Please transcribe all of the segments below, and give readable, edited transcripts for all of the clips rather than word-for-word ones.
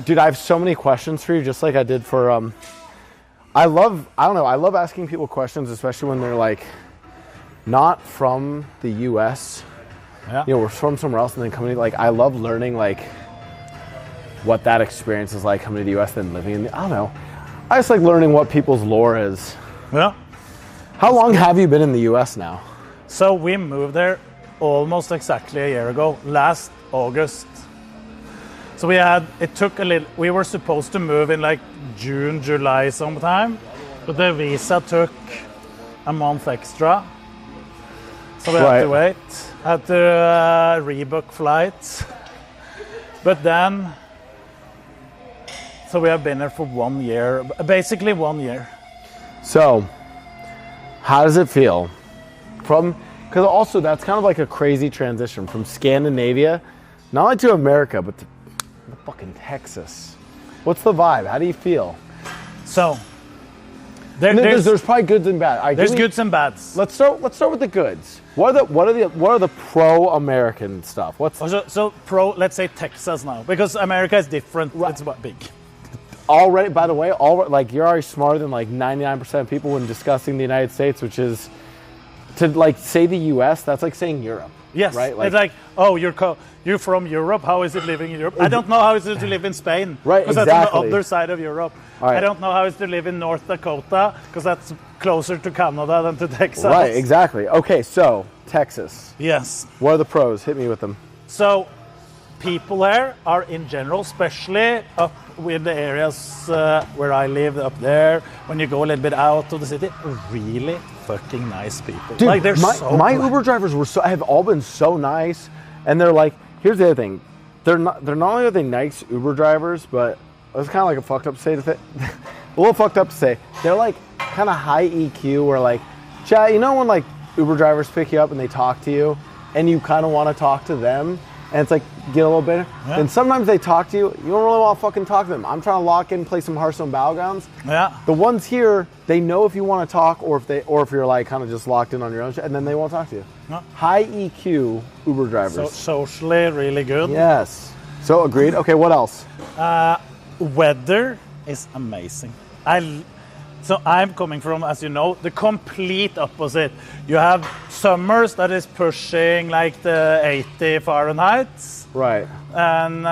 dude, I have so many questions for you, just like I did for, I love asking people questions, especially when they're like, not from the U.S., we're from somewhere else and then coming, like, I love learning, like, what that experience is like coming to the U.S. and living in the, I don't know. I just like learning what people's lore is. Yeah. How long have you been in the U.S. now? So we moved there almost exactly a year ago, last August. So we were supposed to move in like June, July sometime, but the visa took a month extra. So we had to wait, had to rebook flights. But then, so we have been there for 1 year, basically 1 year. So, how does it feel? Because also that's kind of like a crazy transition from Scandinavia, not only to America, but to fucking Texas. What's the vibe? How do you feel? So, there's probably goods and bads. There's goods and bads. Let's start with the goods. What are the pro-American stuff? So pro? Let's say Texas now, because America is different. Right. It's big. Already, by the way, like you're already smarter than like 99% of people when discussing the United States, which is to like say the U.S. That's like saying Europe. Yes, right. Like, it's like, oh, you're from Europe. How is it living in Europe? I don't know how it is to live in Spain. Right, because exactly. That's on the other side of Europe. Right. I don't know how it is to live in North Dakota because that's closer to Canada than to Texas. Right, exactly. Okay, so Texas. Yes. What are the pros? Hit me with them. So, people there are in general, especially up with the areas where I live up there. When you go a little bit out of the city, really fucking nice people. Dude, like they're my Uber drivers have all been so nice, and they're like, here's the other thing, they're not only are they nice Uber drivers, but it's kind of like a fucked up to say a little fucked up to say, they're like kind of high EQ, where like, chat, you know when like Uber drivers pick you up and they talk to you, and you kind of want to talk to them, and it's like get a little bitter. Yeah. And sometimes they talk to you, you don't really want to fucking talk to them. I'm trying to lock in, play some Hearthstone Battlegrounds. Yeah. The ones here, they know if you want to talk or if you're like kind of just locked in on your own shit, and then they won't talk to you. Yeah. High EQ Uber drivers. So socially really good. Yes. So agreed. Okay, what else? Weather is amazing. So I'm coming from, as you know, the complete opposite. You have summers that is pushing like the 80 Fahrenheit. Right. And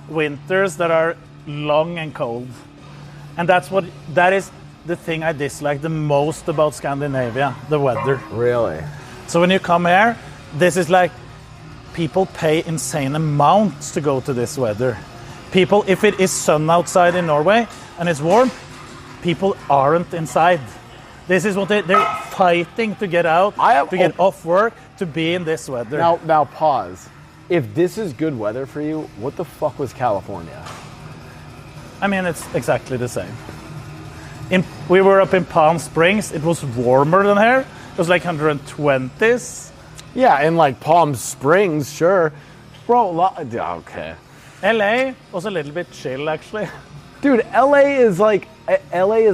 winters that are long and cold. And that is the thing I dislike the most about Scandinavia, the weather. Really? So when you come here, this is like, people pay insane amounts to go to this weather. People, if it is sun outside in Norway and it's warm, people aren't inside. This is what they're fighting to get out, to get off work, to be in this weather. Now pause. If this is good weather for you, what the fuck was California? I mean, it's exactly the same. We were up in Palm Springs. It was warmer than here. It was like 120s. Yeah, in like Palm Springs, sure. Bro, okay. LA was a little bit chill, actually. Dude, LA is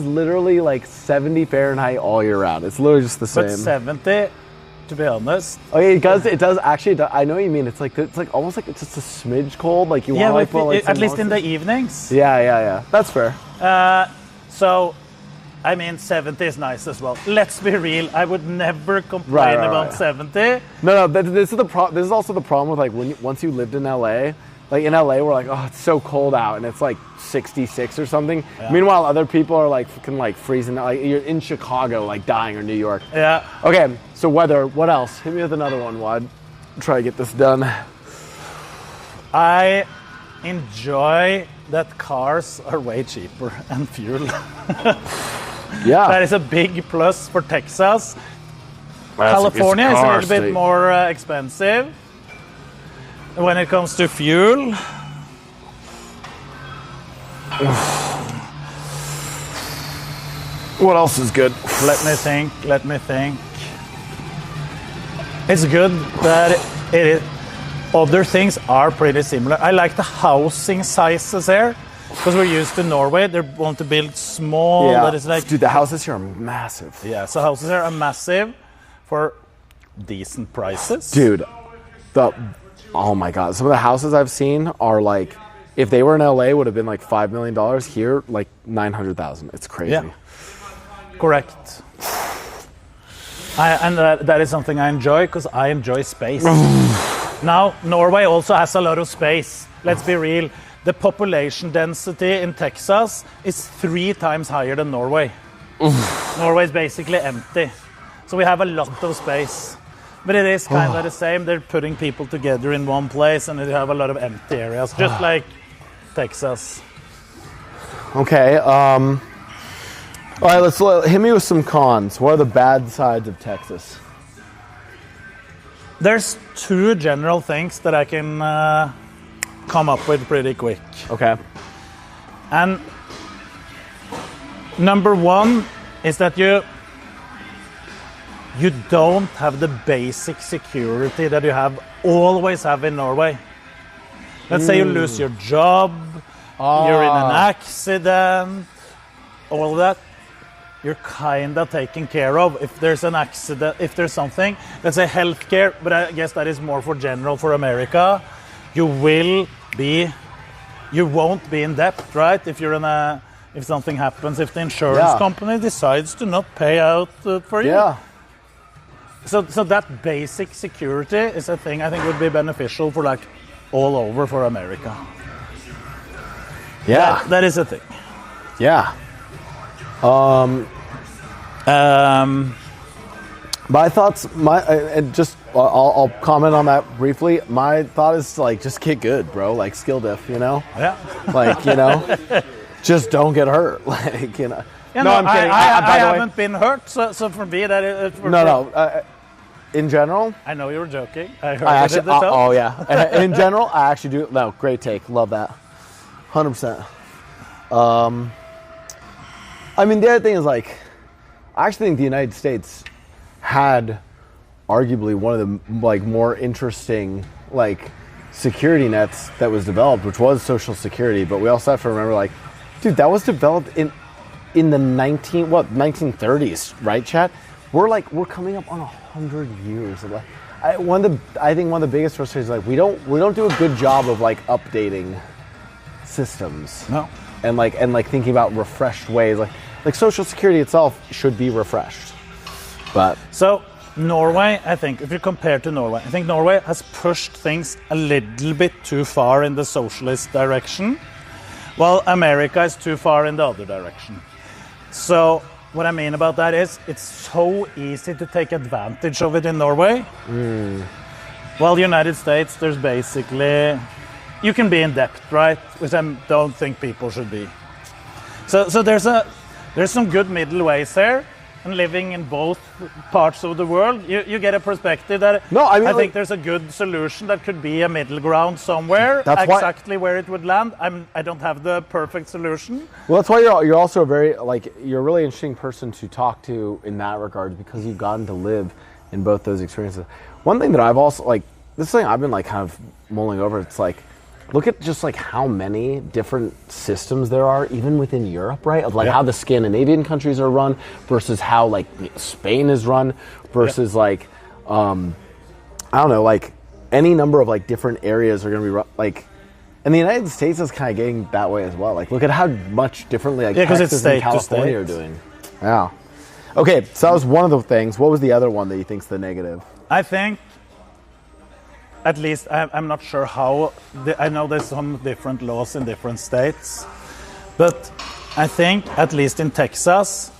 literally like 70 Fahrenheit all year round. It's literally just the same. But 70, to be honest. Okay, it does actually. I know what you mean. It's like almost like it's just a smidge cold. Like you want to like at least in the evenings. Yeah. That's fair. So, I mean, 70 is nice as well. Let's be real. I would never complain about 70. No. This is also the problem with like once you lived in LA. Like in LA, we're like, oh, it's so cold out, and it's like 66 or something. Yeah. Meanwhile, other people are like fucking like freezing. Like you're in Chicago, like dying, or New York. Yeah. Okay, so weather. What else? Hit me with another one, Wad. Try to get this done. I enjoy that cars are way cheaper and fuel. Yeah. That is a big plus for Texas. California is a little bit more expensive. When it comes to fuel, what else is good? Let me think. It's good that it is. Other things are pretty similar. I like the housing sizes here because we're used to Norway. They want to build small. Yeah. That is like, dude, the houses here are massive. Yeah, so houses here are massive for decent prices. Dude, oh my God. Some of the houses I've seen are like if they were in LA, would have been like $5 million. Here, like 900,000. It's crazy. Yeah. Correct. And that is something I enjoy because I enjoy space. Now, Norway also has a lot of space. Let's be real. The population density in Texas is 3 times higher than Norway. Norway is basically empty. So we have a lot of space. But it is kind of the same. They're putting people together in one place and they have a lot of empty areas, just like Texas. Okay. All right, hit me with some cons. What are the bad sides of Texas? There's 2 general things that I can come up with pretty quick. Okay. And number 1 is that you don't have the basic security that you always have in Norway. Let's say you lose your job, you're in an accident, all of that. You're kind of taken care of. If there's an accident, if there's something, let's say healthcare, but I guess that is more for general for America. You won't be in debt, right? If something happens, if the insurance company decides to not pay out for you. Yeah. So that basic security is a thing I think would be beneficial for like all over for America. Yeah. That is a thing. Yeah. My thoughts, I'll comment on that briefly. My thought is like, just get good, bro. Like skill diff, you know? Yeah. Like, you know, just don't get hurt. Like, you know. Yeah, no, I'm kidding. I haven't been hurt, so for me that is. In general, I know you were joking. I heard it. Oh yeah. In general, I actually do. No, great take. Love that. 100%. I mean, the other thing is like, I actually think the United States had arguably one of the like more interesting like security nets that was developed, which was Social Security. But we also have to remember, like, dude, that was developed in the 1930s, right, chat? We're coming up on 100 years of like. I think one of the biggest frustrations is like we don't do a good job of like updating systems. No. And thinking about refreshed ways, like Social Security itself should be refreshed. But so Norway, I think, if you compare to Norway, I think Norway has pushed things a little bit too far in the socialist direction, while America is too far in the other direction. So what I mean about that is it's so easy to take advantage of it in Norway. While the United States, there's basically, you can be in debt, right? Which I don't think people should be. So there's some good middle ways there. And living in both parts of the world, you get a perspective that I think there's a good solution that could be a middle ground somewhere. Exactly where it would land, I don't have the perfect solution. Well, that's why you're also you're a really interesting person to talk to in that regard, because you've gotten to live in both those experiences. One thing that I've also this thing I've been kind of mulling over. It's like, look at just how many different systems there are, even within Europe, right? Of how the Scandinavian countries are run versus how Spain is run versus I don't know, any number of different areas are going to be run, and the United States is kind of getting that way as well. Look at how much differently Texas and California are doing. Yeah. Okay, so that was one of the things. What was the other one that you think's the negative? I think, at least, I'm not sure how. I know there's some different laws in different states, but I think, at least in Texas,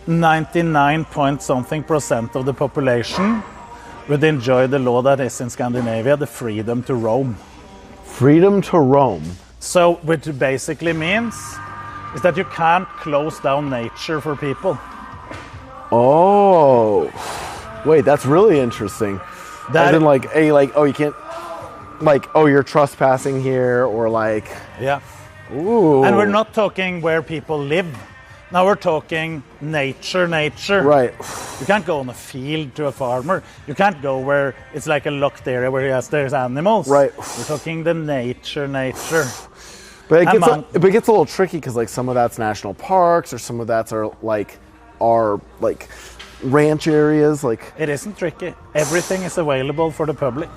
99.something% of the population would enjoy the law that is in Scandinavia, the freedom to roam. Freedom to roam. So, which basically means is that you can't close down nature for people. Oh, wait, that's really interesting. As in you can't, you're trespassing here, or yeah. Ooh. And we're not talking where people live. Now we're talking nature. Right. You can't go on a field to a farmer. You can't go where it's like a locked area where there's animals. Right. We're talking the nature. But it gets a little tricky because some of that's national parks, or some of that's are ranch areas. It isn't tricky. Everything is available for the public.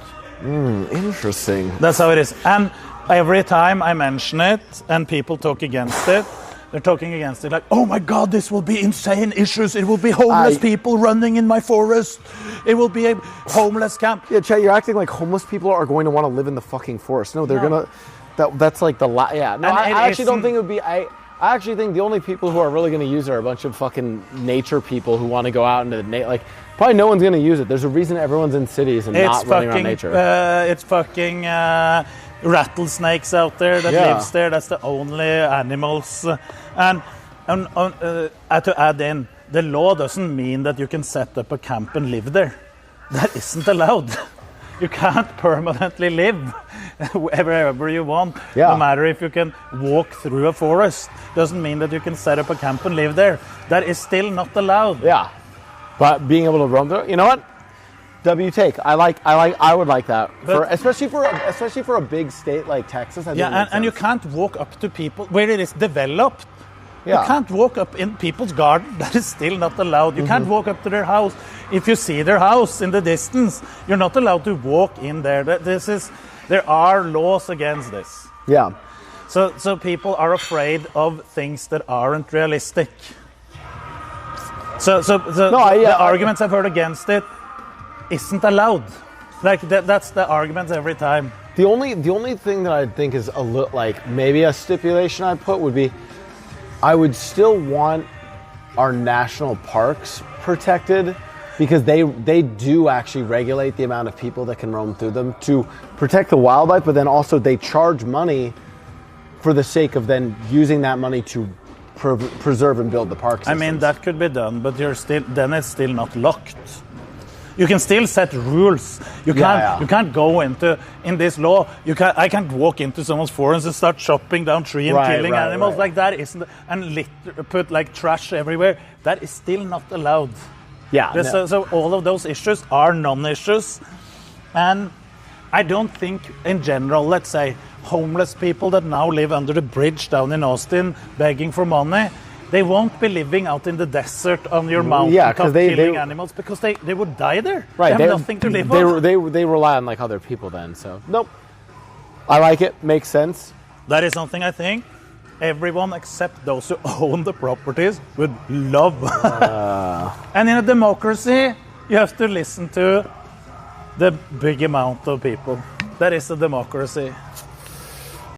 Interesting. That's how it is. And every time I mention it and people talk against it, they're talking against it like, oh my God, this will be insane issues. It will be homeless people running in my forest. It will be a homeless camp. Yeah, Chet, you're acting like homeless people are going to want to live in the fucking forest. No, they're gonna. That's like the yeah. No, I actually don't think it would be. I actually think the only people who are really going to use it are a bunch of fucking nature people who want to go out into the like. Probably no one's going to use it. There's a reason everyone's in cities and not running around nature. It's fucking rattlesnakes out there that lives there. That's the only animals. And to add in, the law doesn't mean that you can set up a camp and live there. That isn't allowed. You can't permanently live wherever you want, no matter if you can walk through a forest. Doesn't mean that you can set up a camp and live there. That is still not allowed. Yeah, but being able to roam through, you know what? W take. I would like that, especially for a big state like Texas. I think and you can't walk up to people where it is developed. Yeah. You can't walk up in people's garden. That is still not allowed. You can't walk up to their house. If you see their house in the distance, you're not allowed to walk in there. There are laws against this. Yeah. So people are afraid of things that aren't realistic. The arguments I've heard against it isn't allowed. Like that's the arguments every time. The only thing that I think is a little like maybe a stipulation I'd put would be I would still want our national parks protected because they do actually regulate the amount of people that can roam through them to protect the wildlife, but then also they charge money for the sake of then using that money to preserve and build the parks. I mean, that could be done, but it's still not locked. You can still set rules. You can't go in this law. I can't walk into someone's forest and start chopping down trees and killing animals like that. And put like trash everywhere. That is still not allowed. Yeah. So all of those issues are non-issues, and I don't think in general, let's say, homeless people that now live under the bridge down in Austin begging for money. They won't be living out in the desert on your mountaintop killing animals because they would die there. Right, they have nothing to live on. They rely on like other people then. So nope, I like it. Makes sense. That is something I think everyone except those who own the properties would love. And in a democracy, you have to listen to the big amount of people. That is a democracy.